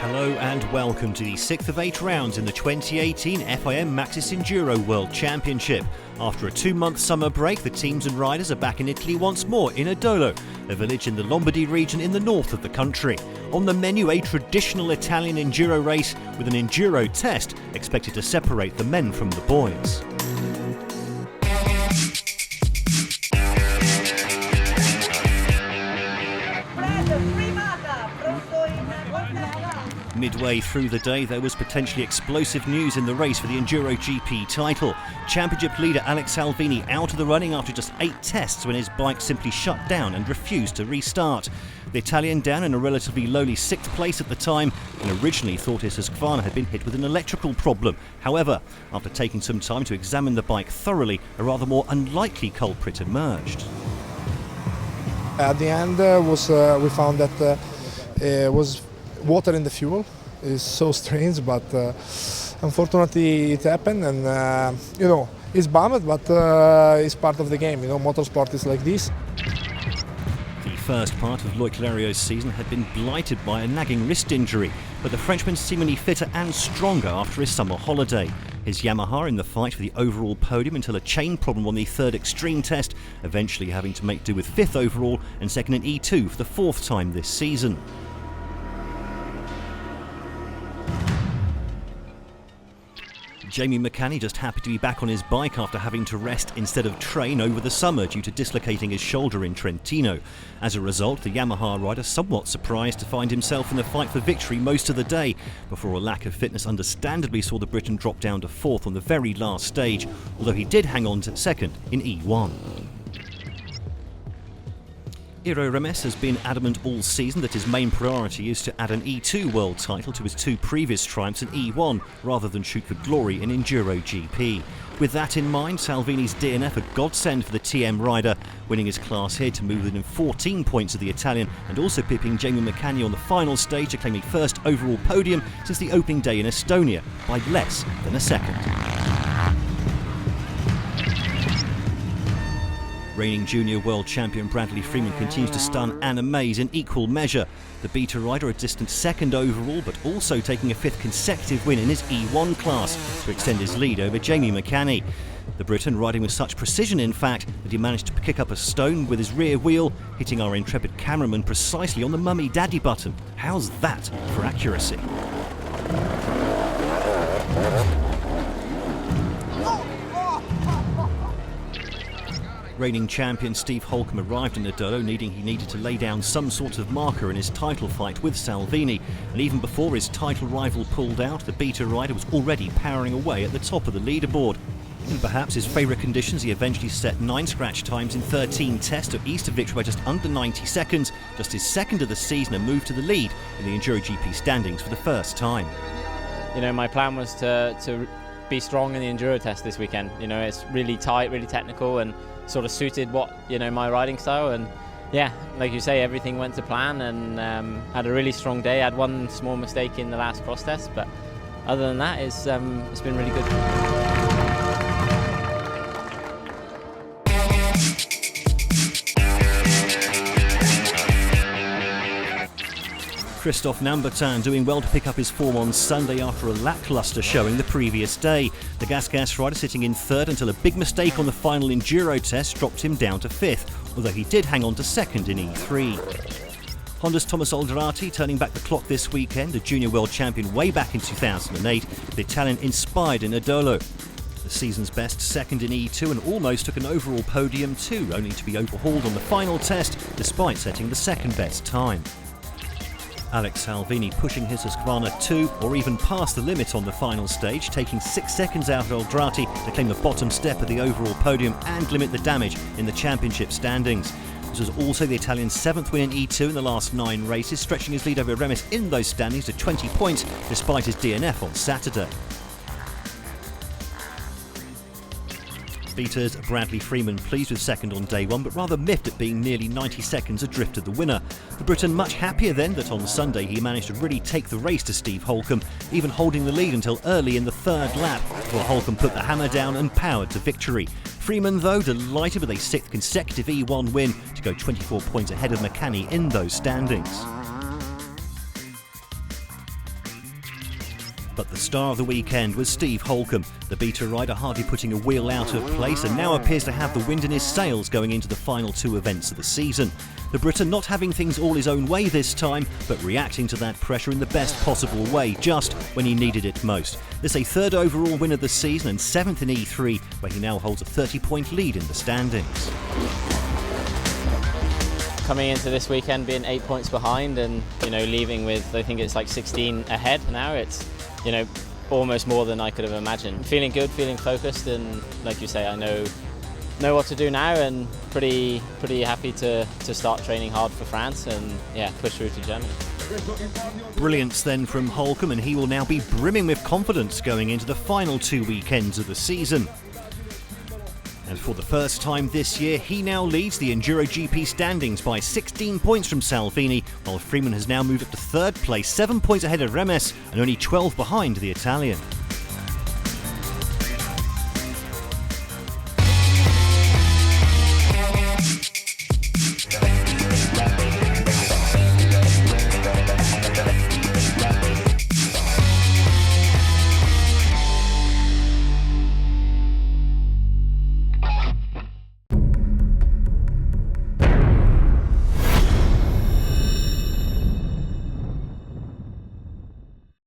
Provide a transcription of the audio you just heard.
Hello and welcome to the 6th of 8 rounds in the 2018 FIM Maxis Enduro World Championship. After a 2-month summer break, the teams and riders are back in Italy once more in Edolo, a village in the Lombardy region in the north of the country. On the menu, a traditional Italian enduro race with an enduro test expected to separate the men from the boys. Midway through the day, there was potentially explosive news in the race for the EnduroGP title. Championship leader Alex Salvini out of the running after just 8 tests when his bike simply shut down and refused to restart. The Italian down in a relatively lowly 6th place at the time and originally thought his Husqvarna had been hit with an electrical problem. However, after taking some time to examine the bike thoroughly, a rather more unlikely culprit emerged. At the end, we found that it was water in the fuel. Is so strange, but unfortunately it happened, and it's bummed, but it's part of the game. Motorsport is like this. The first part of Loic Lerio's season had been blighted by a nagging wrist injury, but the Frenchman's seemingly fitter and stronger after his summer holiday. His Yamaha in the fight for the overall podium until a chain problem on the 3rd extreme test, eventually having to make do with 5th overall and 2nd in E2 for the 4th time this season. Jamie Mccanney just happy to be back on his bike after having to rest instead of train over the summer due to dislocating his shoulder in Trentino. As a result, the Yamaha rider somewhat surprised to find himself in the fight for victory most of the day, before a lack of fitness understandably saw the Briton drop down to 4th on the very last stage, although he did hang on to 2nd in E1. Iro Remes has been adamant all season that his main priority is to add an E2 world title to his 2 previous triumphs in E1 rather than shoot for glory in EnduroGP. With that in mind, Salvini's DNF a godsend for the TM rider, winning his class here to move within 14 points of the Italian and also pipping Jamie Mccanney on the final stage to claim the first overall podium since the opening day in Estonia by less than a second. Reigning junior world champion Brantley Freeman continues to stun and amaze in equal measure. The beta rider a distant 2nd overall, but also taking a 5th consecutive win in his E1 class to extend his lead over Jamie Mccanney. The Briton riding with such precision, in fact, that he managed to kick up a stone with his rear wheel, hitting our intrepid cameraman precisely on the mummy daddy button. How's that for accuracy? Reigning champion Steve Holcomb arrived in Edolo he needed to lay down some sort of marker in his title fight with Salvini, and even before his title rival pulled out, the beta rider was already powering away at the top of the leaderboard. In perhaps his favourite conditions, he eventually set 9 scratch times in 13 tests to ease to victory by just under 90 seconds, just his 2nd of the season, and moved to the lead in the EnduroGP standings for the first time. My plan was to be strong in the enduro test this weekend. It's really tight, really technical, and sort of suited what my riding style. And yeah, like you say, everything went to plan, and had a really strong day. I had one small mistake in the last cross test, but other than that, it's been really good. Christophe Nambotin doing well to pick up his form on Sunday after a lacklustre showing the previous day. The Gas rider sitting in 3rd until a big mistake on the final enduro test dropped him down to 5th, although he did hang on to 2nd in E3. Honda's Thomas Alderati turning back the clock this weekend, a junior world champion way back in 2008, the Italian inspired in Edolo. The season's best 2nd in E2 and almost took an overall podium too, only to be overhauled on the final test despite setting the 2nd best time. Alex Salvini pushing his Husqvarna to or even past the limit on the final stage, taking 6 seconds out of Alderati to claim the bottom step of the overall podium and limit the damage in the championship standings. This was also the Italian's 7th win in E2 in the last 9 races, stretching his lead over Remes in those standings to 20 points despite his DNF on Saturday. Beaters Brantley Freeman pleased with 2nd on day 1, but rather miffed at being nearly 90 seconds adrift of the winner. The Briton much happier then that on Sunday he managed to really take the race to Steve Holcomb, even holding the lead until early in the 3rd lap, before Holcomb put the hammer down and powered to victory. Freeman, though, delighted with a 6th consecutive E1 win to go 24 points ahead of Mccanney in those standings. But the star of the weekend was Steve Holcomb. The beta rider hardly putting a wheel out of place and now appears to have the wind in his sails going into the final two events of the season. The Briton not having things all his own way this time, but reacting to that pressure in the best possible way, just when he needed it most. This a third overall win of the season and 7th in E3, where he now holds a 30-point lead in the standings. Coming into this weekend being 8 points behind and, leaving with, I think it's like 16 ahead now, it's, almost more than I could have imagined. Feeling good, feeling focused, and like you say, I know what to do now, and pretty happy to start training hard for France and push through to Germany. Brilliance then from Holcomb, and he will now be brimming with confidence going into the final two weekends of the season. And for the first time this year, he now leads the EnduroGP standings by 16 points from Salvini, while Freeman has now moved up to third place, 7 points ahead of Remes and only 12 behind the Italian.